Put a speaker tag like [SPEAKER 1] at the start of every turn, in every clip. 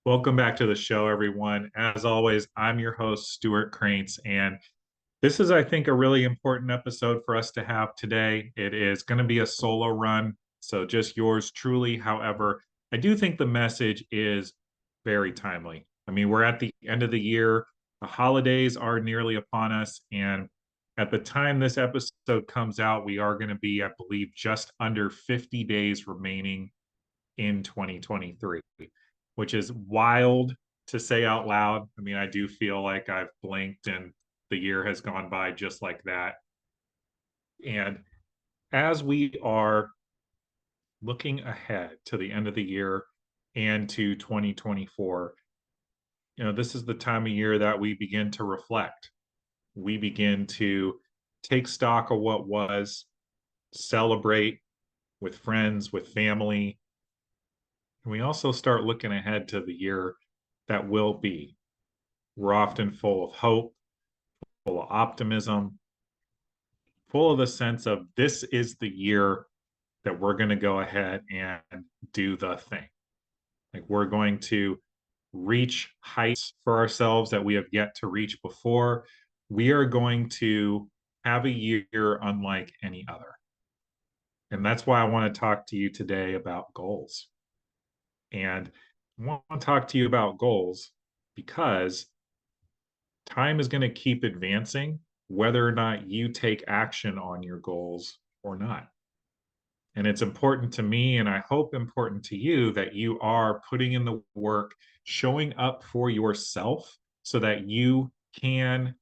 [SPEAKER 1] Welcome back to the show, everyone. As always, I'm your host, Stewart Kraintz, and this is, I think, a really important episode for us to have today. It is going to be a solo run, so just yours truly. However, I do think the message is very timely. I mean, we're at the end of the year, the holidays are nearly upon us, and at the time this episode comes out, we are going to be, I believe, just under 50 days remaining in 2023, which is wild to say out loud. I mean, I do feel like I've blinked and the year has gone by just like that. And as we are looking ahead to the end of the year and to 2024, this is the time of year that we begin to reflect. We begin to take stock of what was, celebrate with friends, with family, and we also start looking ahead to the year that will be. We're often full of hope, full of optimism, full of the sense of this is the year that we're going to go ahead and do the thing. Like we're going to reach heights for ourselves that we have yet to reach before. We are going to have a year unlike any other. And that's why I want to talk to you today about goals. And I want to talk to you about goals because time is going to keep advancing whether or not you take action on your goals or not. And it's important to me, and I hope important to you, that you are putting in the work, showing up for yourself so that you can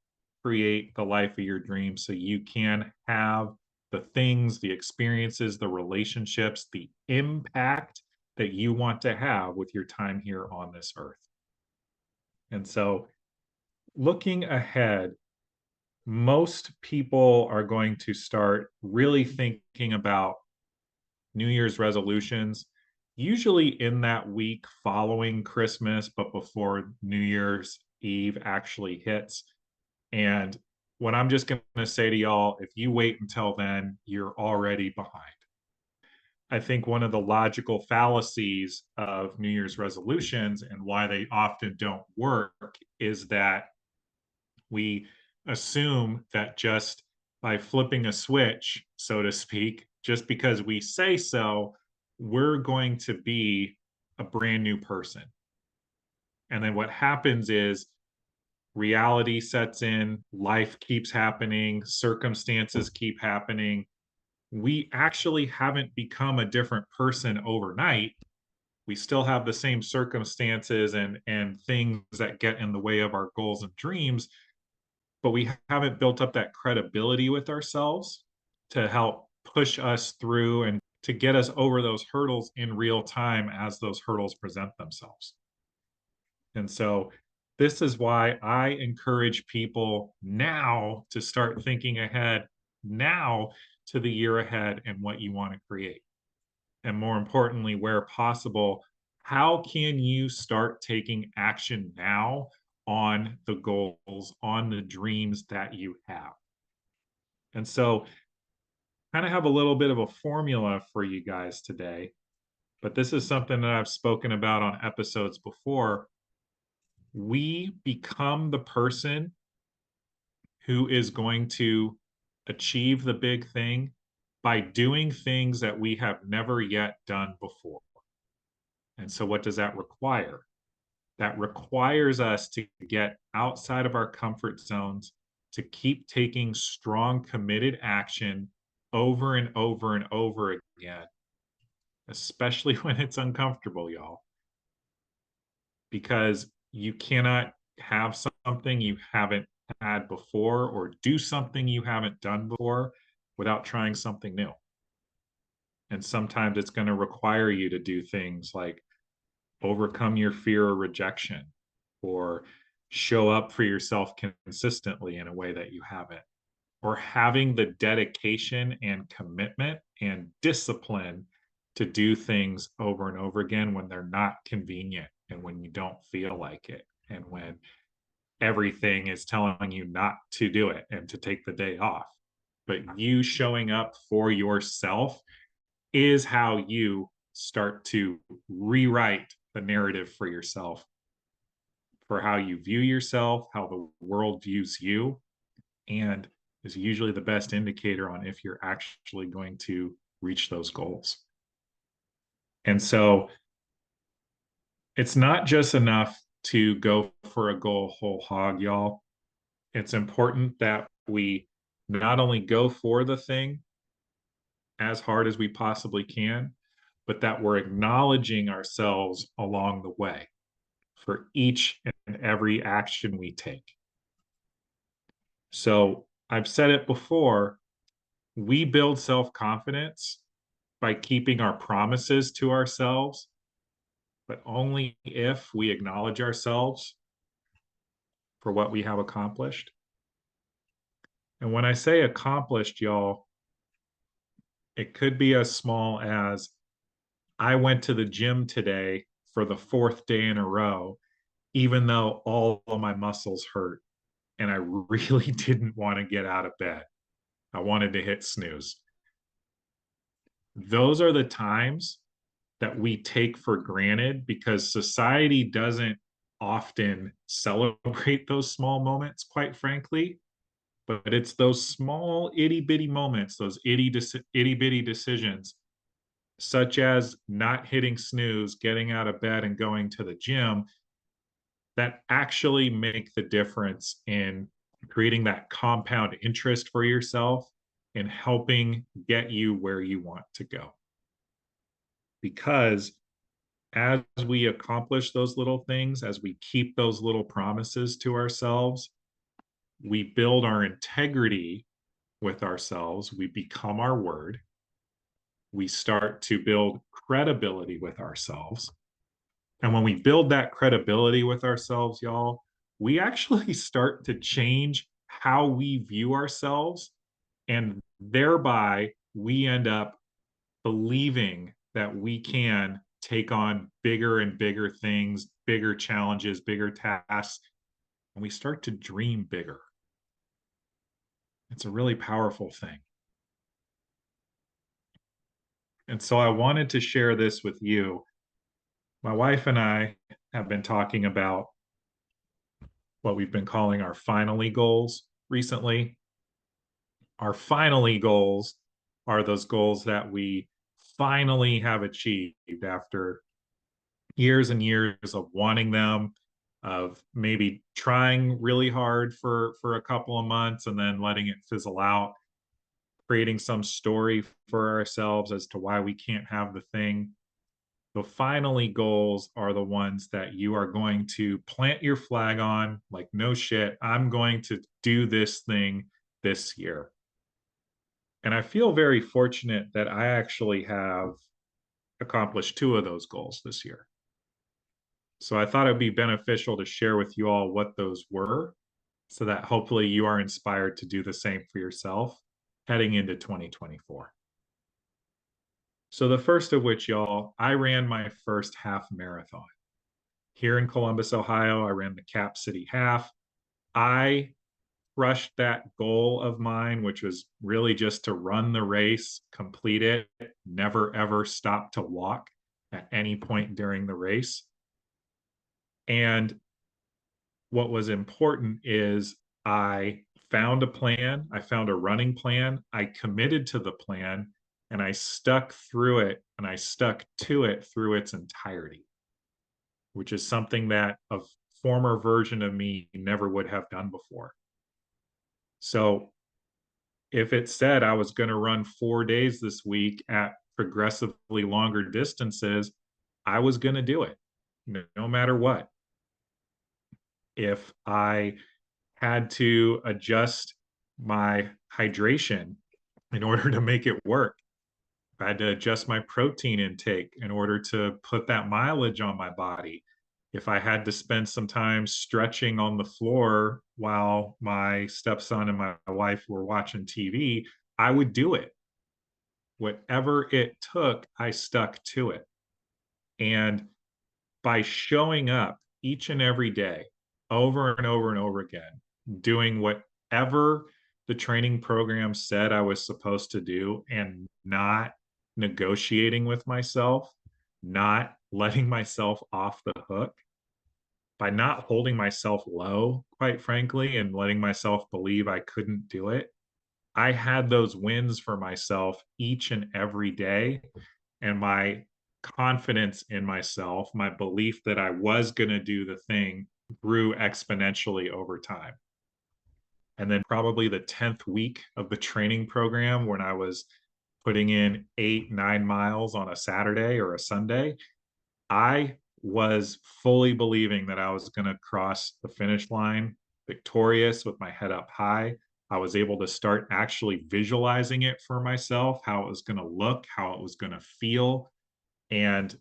[SPEAKER 1] create the life of your dreams, so you can have the things, the experiences, the relationships, the impact that you want to have with your time here on this earth. And so, looking ahead, most people are going to start really thinking about New Year's resolutions, usually in that week following Christmas, but before New Year's Eve actually hits. And what I'm just going to say to y'all, if you wait until then, you're already behind. I think one of the logical fallacies of New Year's resolutions and why they often don't work is that we assume that just by flipping a switch, so to speak, just because we say so, we're going to be a brand new person. And then what happens is reality sets in, life keeps happening, circumstances keep happening. We actually haven't become a different person overnight. We still have the same circumstances and things that get in the way of our goals and dreams, but we haven't built up that credibility with ourselves to help push us through and to get us over those hurdles in real time as those hurdles present themselves. And so this is why I encourage people now to start thinking ahead now to the year ahead and what you want to create. And more importantly, where possible, how can you start taking action now on the goals, on the dreams that you have? And so, kind of have a little bit of a formula for you guys today, but this is something that I've spoken about on episodes before. We become the person who is going to achieve the big thing by doing things that we have never yet done before. And so, what does that require? That requires us to get outside of our comfort zones, to keep taking strong, committed action over and over and over again, especially when it's uncomfortable, y'all. Because you cannot have something you haven't had before or do something you haven't done before without trying something new. And sometimes it's going to require you to do things like overcome your fear of rejection or show up for yourself consistently in a way that you haven't, or having the dedication and commitment and discipline to do things over and over again when they're not convenient and when you don't feel like it and when everything is telling you not to do it and to take the day off. But you showing up for yourself is how you start to rewrite the narrative for yourself for how you view yourself, how the world views you, and is usually the best indicator on if you're actually going to reach those goals. And so it's not just enough to go for a goal whole hog, y'all. It's important that we not only go for the thing as hard as we possibly can, but that we're acknowledging ourselves along the way for each and every action we take. So I've said it before, we build self-confidence by keeping our promises to ourselves, but only if we acknowledge ourselves for what we have accomplished. And when I say accomplished, y'all, it could be as small as I went to the gym today for the fourth day in a row, even though all of my muscles hurt and I really didn't want to get out of bed. I wanted to hit snooze. Those are the times that we take for granted because society doesn't often celebrate those small moments, quite frankly. But it's those small itty bitty moments, those itty bitty decisions, such as not hitting snooze, getting out of bed, and going to the gym, that actually make the difference in creating that compound interest for yourself and helping get you where you want to go. Because as we accomplish those little things, as we keep those little promises to ourselves, we build our integrity with ourselves. We become our word. We start to build credibility with ourselves. And when we build that credibility with ourselves, y'all, we actually start to change how we view ourselves. And thereby, we end up believing that we can take on bigger and bigger things, bigger challenges, bigger tasks, and we start to dream bigger. It's a really powerful thing. And so I wanted to share this with you. My wife and I have been talking about what we've been calling our finally goals recently. Our finally goals are those goals that we finally have achieved after years and years of wanting them, of maybe trying really hard for a couple of months and then letting it fizzle out, creating some story for ourselves as to why we can't have the thing. The finally goals are the ones that you are going to plant your flag on, like, no shit, I'm going to do this thing this year. And I feel very fortunate that I actually have accomplished two of those goals this year. So I thought it'd be beneficial to share with you all what those were so that hopefully you are inspired to do the same for yourself heading into 2024. So the first of which, y'all, I ran my first half marathon. Here in Columbus, Ohio, I ran the Cap City Half. I crushed that goal of mine, which was really just to run the race, complete it, never ever stop to walk at any point during the race. And what was important is I found a plan, I found a running plan, I committed to the plan, and I stuck through it and I stuck to it through its entirety, which is something that a former version of me never would have done before. So if it said I was going to run 4 days this week at progressively longer distances, I was going to do it no matter what. If I had to adjust my hydration in order to make it work, I had to adjust my protein intake in order to put that mileage on my body. If I had to spend some time stretching on the floor while my stepson and my wife were watching TV, I would do it. Whatever it took, I stuck to it. And by showing up each and every day, over and over and over again, doing whatever the training program said I was supposed to do and not negotiating with myself, not letting myself off the hook, by not holding myself low, quite frankly, and letting myself believe I couldn't do it, I had those wins for myself each and every day. And my confidence in myself, my belief that I was going to do the thing grew exponentially over time. And then probably the 10th week of the training program, when I was putting in 8, 9 miles on a Saturday or a Sunday, I was fully believing that I was going to cross the finish line victorious with my head up high. I was able to start actually visualizing it for myself, how it was going to look, how it was going to feel. And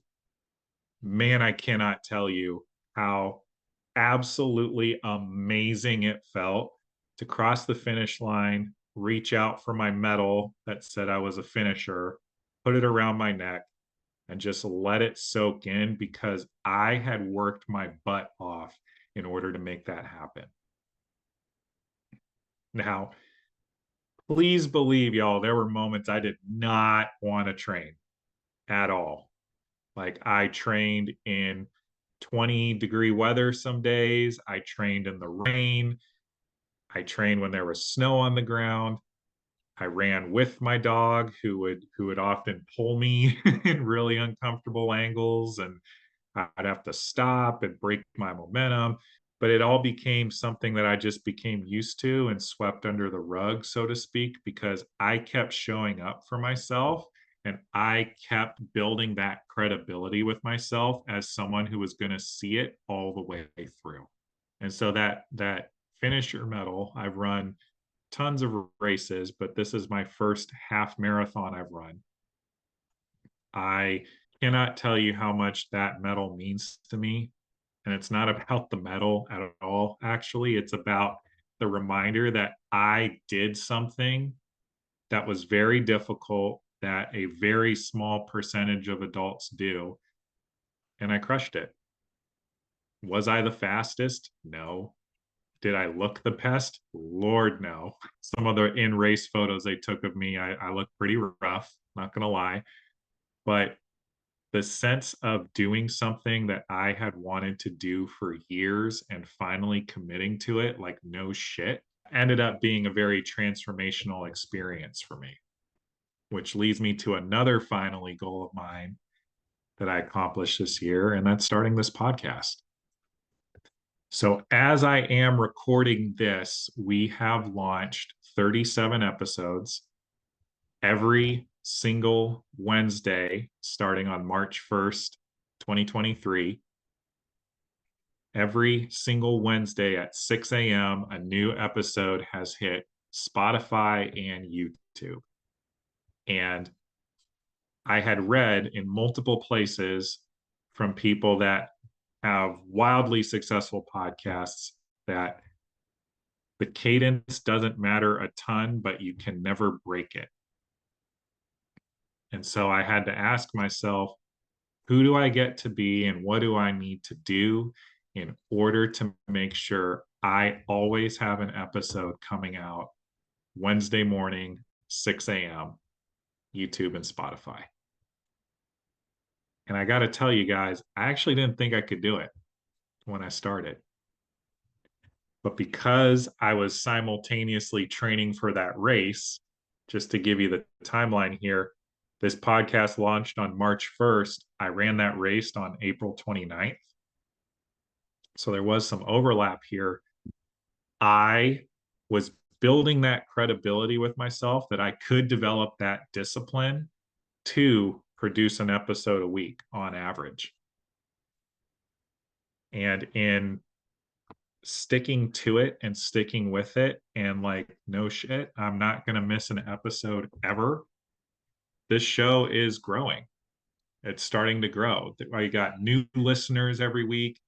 [SPEAKER 1] man, I cannot tell you how absolutely amazing it felt to cross the finish line, reach out for my medal that said I was a finisher, put it around my neck, and just let it soak in because I had worked my butt off in order to make that happen. Now, please believe y'all, there were moments I did not want to train at all. Like I trained in 20-degree weather some days. I trained in the rain. I trained when there was snow on the ground. I ran with my dog who would often pull me in really uncomfortable angles, and I'd have to stop and break my momentum. But it all became something that I just became used to and swept under the rug, so to speak, because I kept showing up for myself and I kept building that credibility with myself as someone who was going to see it all the way through. And so that finisher medal, I've run tons of races, but this is my first half marathon I've run. I cannot tell you how much that medal means to me. And it's not about the medal at all, actually. It's about the reminder that I did something that was very difficult, that a very small percentage of adults do. And I crushed it. Was I the fastest? No. Did I look the best? Lord, no. Some of the in race photos they took of me, I look pretty rough, not going to lie. But the sense of doing something that I had wanted to do for years and finally committing to it, like no shit, ended up being a very transformational experience for me, which leads me to another finally goal of mine that I accomplished this year, and that's starting this podcast. So, as I am recording this, we have launched 37 episodes every single Wednesday starting on March 1st, 2023. Every single Wednesday at 6 a.m., a new episode has hit Spotify and YouTube. And I had read in multiple places from people that have wildly successful podcasts that the cadence doesn't matter a ton, but you can never break it. And so I had to ask myself, who do I get to be and what do I need to do in order to make sure I always have an episode coming out Wednesday morning, 6 a.m., YouTube and Spotify. And I got to tell you guys, I actually didn't think I could do it when I started. But because I was simultaneously training for that race, just to give you the timeline here, this podcast launched on March 1st. I ran that race on April 29th. So there was some overlap here. I was building that credibility with myself that I could develop that discipline to produce an episode a week on average. And in sticking to it and sticking with it and like, no shit, I'm not going to miss an episode ever. This show is growing. It's starting to grow. I got new listeners every week.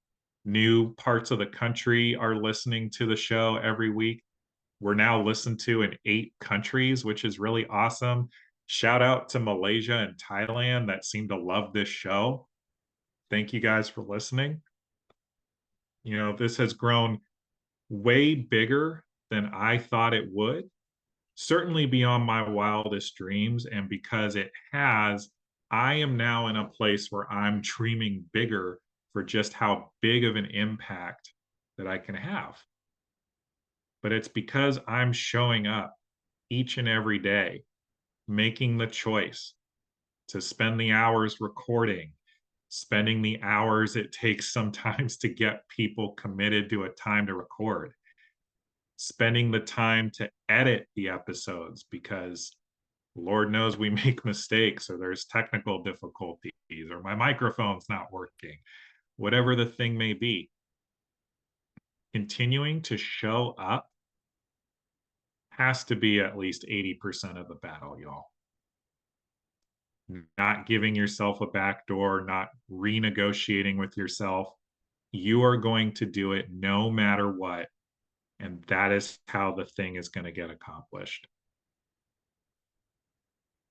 [SPEAKER 1] New parts of the country are listening to the show every week. We're now listened to in 8 countries, which is really awesome. Shout out to Malaysia and Thailand that seem to love this show. Thank you guys for listening. You know, this has grown way bigger than I thought it would, certainly beyond my wildest dreams. And because it has, I am now in a place where I'm dreaming bigger for just how big of an impact that I can have. But it's because I'm showing up each and every day, making the choice to spend the hours recording, spending the hours it takes sometimes to get people committed to a time to record, spending the time to edit the episodes because Lord knows we make mistakes or there's technical difficulties or my microphone's not working, whatever the thing may be. Continuing to show up has to be at least 80% of the battle, y'all. Not giving yourself a back door, not renegotiating with yourself. You are going to do it no matter what. And that is how the thing is going to get accomplished.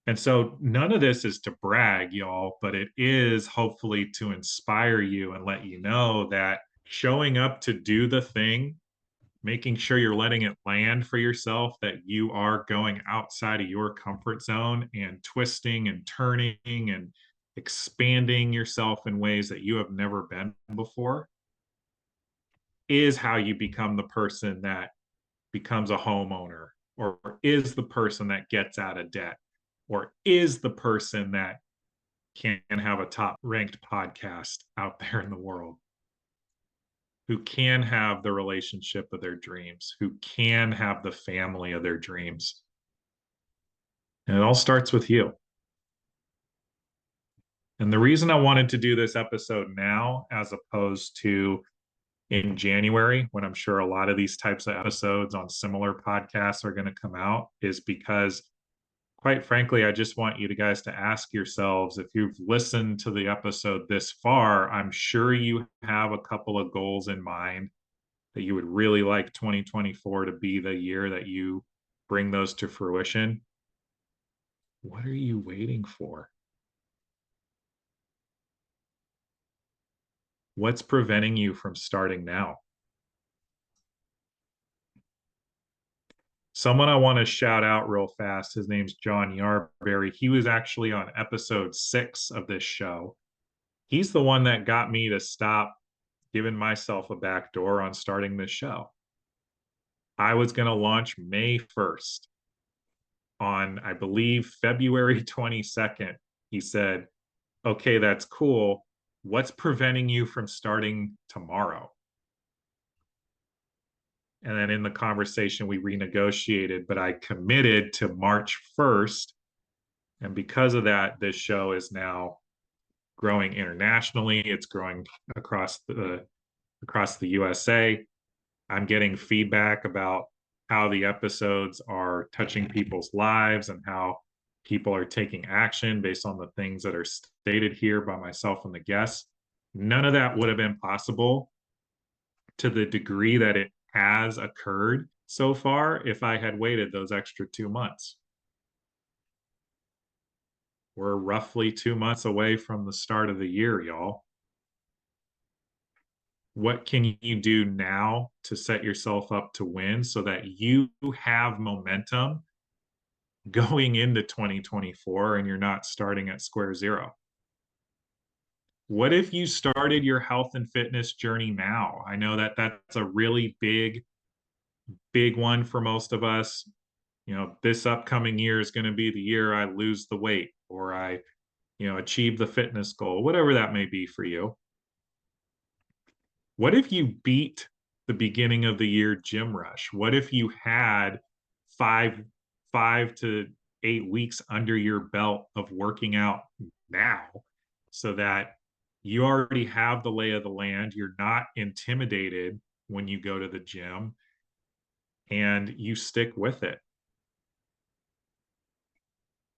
[SPEAKER 1] And so none of this is to brag, y'all, but it is hopefully to inspire you and let you know that showing up to do the thing, making sure you're letting it land for yourself, that you are going outside of your comfort zone and twisting and turning and expanding yourself in ways that you have never been before, is how you become the person that becomes a homeowner, or is the person that gets out of debt, or is the person that can have a top ranked podcast out there in the world, who can have the relationship of their dreams, who can have the family of their dreams. And it all starts with you. And the reason I wanted to do this episode now, as opposed to in January, when I'm sure a lot of these types of episodes on similar podcasts are going to come out, is because, quite frankly, I just want you guys to ask yourselves, if you've listened to the episode this far, I'm sure you have a couple of goals in mind that you would really like 2024 to be the year that you bring those to fruition. What are you waiting for? What's preventing you from starting now? Someone I want to shout out real fast, his name's John Yarberry. He was actually on episode 6 of this show. He's the one that got me to stop giving myself a back door on starting this show. I was going to launch May 1st. On, I believe, February 22nd, he said, okay, that's cool. What's preventing you from starting tomorrow? And then in the conversation, we renegotiated, but I committed to March 1st. And because of that, this show is now growing internationally. It's growing across the USA. I'm getting feedback about how the episodes are touching people's lives and how people are taking action based on the things that are stated here by myself and the guests. None of that would have been possible to the degree that it has occurred so far if I had waited those extra 2 months. We're roughly 2 months away from the start of the year, y'all. What can you do now to set yourself up to win so that you have momentum going into 2024 and you're not starting at square zero? What if you started your health and fitness journey now? I know that that's a really big one for most of us. You know, this upcoming year is going to be the year I lose the weight, or I, achieve the fitness goal, whatever that may be for you. What if you beat the beginning of the year gym rush? What if you had five to 8 weeks under your belt of working out now, so that you already have the lay of the land? You're not intimidated when you go to the gym and you stick with it.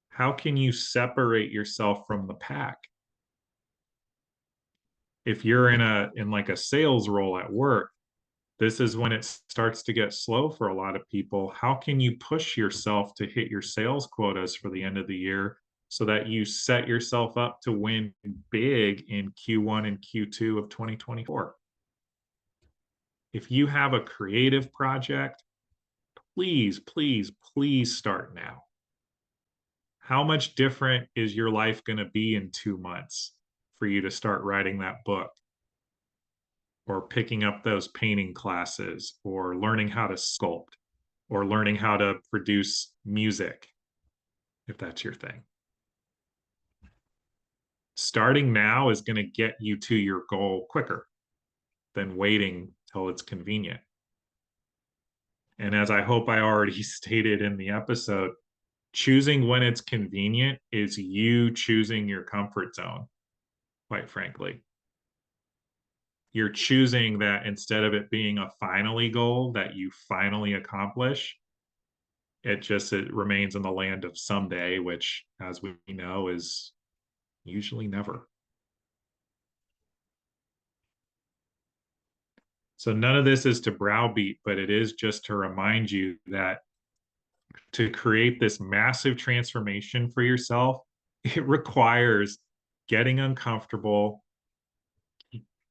[SPEAKER 1] How can you separate yourself from the pack? If you're in like a sales role at work, this is when it starts to get slow for a lot of people. How can you push yourself to hit your sales quotas for the end of the year so that you set yourself up to win big in Q1 and Q2 of 2024? If you have a creative project, please, please, please start now. How much different is your life going to be in 2 months for you to start writing that book, or picking up those painting classes, or learning how to sculpt, or learning how to produce music, if that's your thing. Starting now is going to get you to your goal quicker than waiting till it's convenient. And as I hope I already stated in the episode, choosing when it's convenient is you choosing your comfort zone, quite frankly. You're choosing that instead of it being a finally goal that you finally accomplish, it remains in the land of someday, which, as we know, is usually never. So none of this is to browbeat, but it is just to remind you that to create this massive transformation for yourself, it requires getting uncomfortable,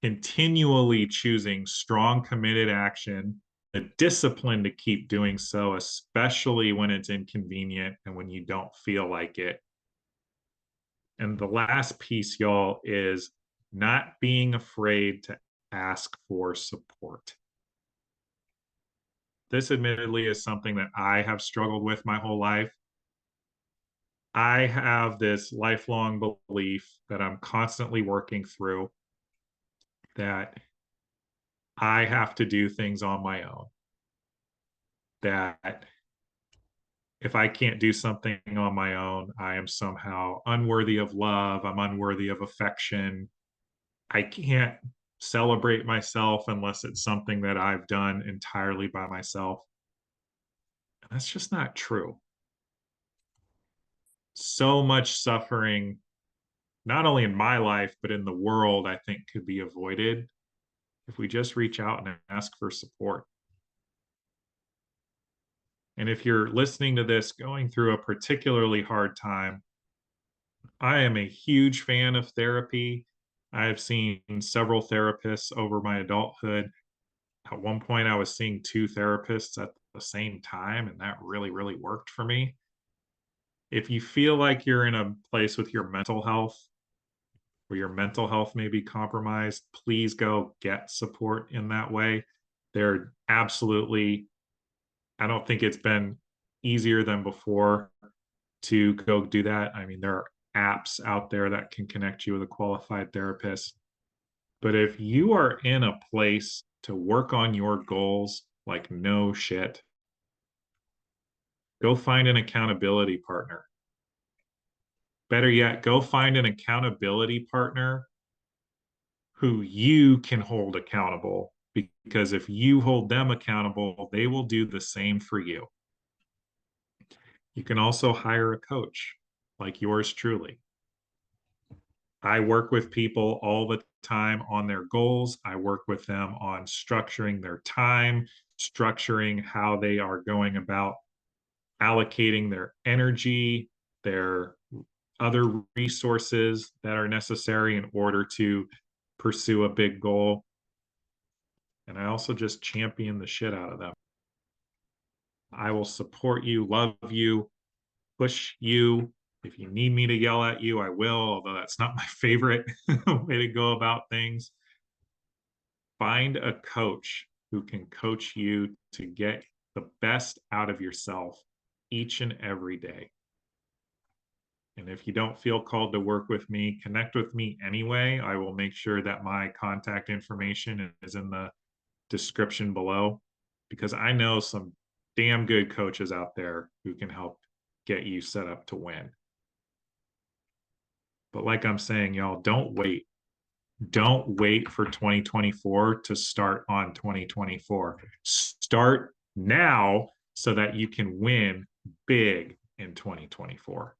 [SPEAKER 1] continually choosing strong, committed action, the discipline to keep doing so, especially when it's inconvenient and when you don't feel like it. And the last piece, y'all, is not being afraid to ask for support. This admittedly is something that I have struggled with my whole life. I have this lifelong belief that I'm constantly working through, that I have to do things on my own. That if I can't do something on my own, I am somehow unworthy of love. I'm unworthy of affection. I can't celebrate myself unless it's something that I've done entirely by myself. And that's just not true. So much suffering, not only in my life, but in the world, I think could be avoided if we just reach out and ask for support. And if you're listening to this going through a particularly hard time, I am a huge fan of therapy. I have seen several therapists over my adulthood. At one point, I was seeing two therapists at the same time, and that really, really worked for me. If you feel like you're in a place with your mental health where your mental health may be compromised, please go get support in that way. They're absolutely, I don't think it's been easier than before to go do that. I mean, there are apps out there that can connect you with a qualified therapist. But if you are in a place to work on your goals, like no shit, go find an accountability partner. Better yet, go find an accountability partner who you can hold accountable, because if you hold them accountable, they will do the same for you. You can also hire a coach like yours truly. I work with people all the time on their goals. I work with them on structuring their time, structuring how they are going about allocating their energy, their other resources that are necessary in order to pursue a big goal. And I also just champion the shit out of them. I will support you, love you, push you. If you need me to yell at you, I will, although that's not my favorite way to go about things. Find a coach who can coach you to get the best out of yourself each and every day. And if you don't feel called to work with me, connect with me anyway. I will make sure that my contact information is in the description below, because I know some damn good coaches out there who can help get you set up to win. But like I'm saying, y'all, don't wait. Don't wait for 2024 to start on 2024. Start now so that you can win big in 2024.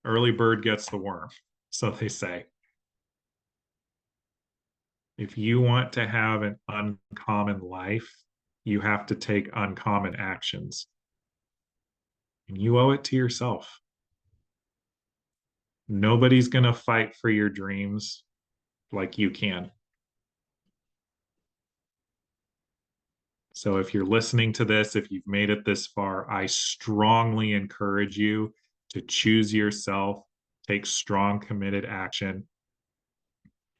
[SPEAKER 1] Early bird gets the worm, so they say. If you want to have an uncommon life, you have to take uncommon actions. And you owe it to yourself. Nobody's going to fight for your dreams like you can. So if you're listening to this, if you've made it this far, I strongly encourage you to choose yourself, take strong, committed action.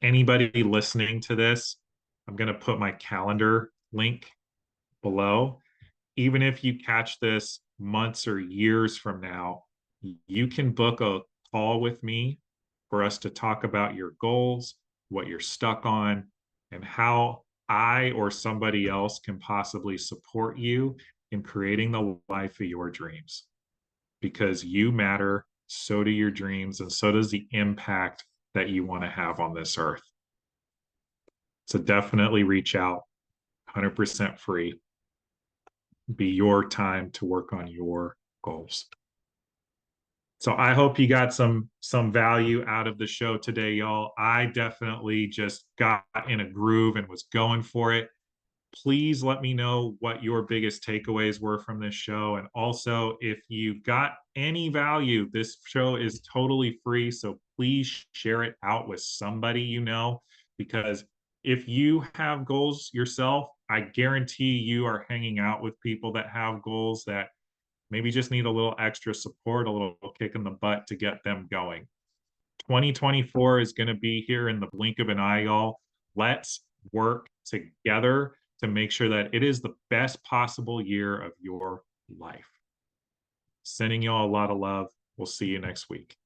[SPEAKER 1] Anybody listening to this, I'm going to put my calendar link below. Even if you catch this months or years from now, you can book a call with me for us to talk about your goals, what you're stuck on, and how I or somebody else can possibly support you in creating the life of your dreams. Because you matter, so do your dreams, and so does the impact that you want to have on this earth. So definitely reach out, 100% free. Be your time to work on your goals. So I hope you got some value out of the show today, y'all. I definitely just got in a groove and was going for it. Please let me know what your biggest takeaways were from this show. And also, if you got any value, this show is totally free. So please share it out with somebody you know, because if you have goals yourself, I guarantee you are hanging out with people that have goals that maybe just need a little extra support, a little kick in the butt to get them going. 2024 is going to be here in the blink of an eye, y'all. Let's work together to make sure that it is the best possible year of your life. Sending y'all a lot of love. We'll see you next week.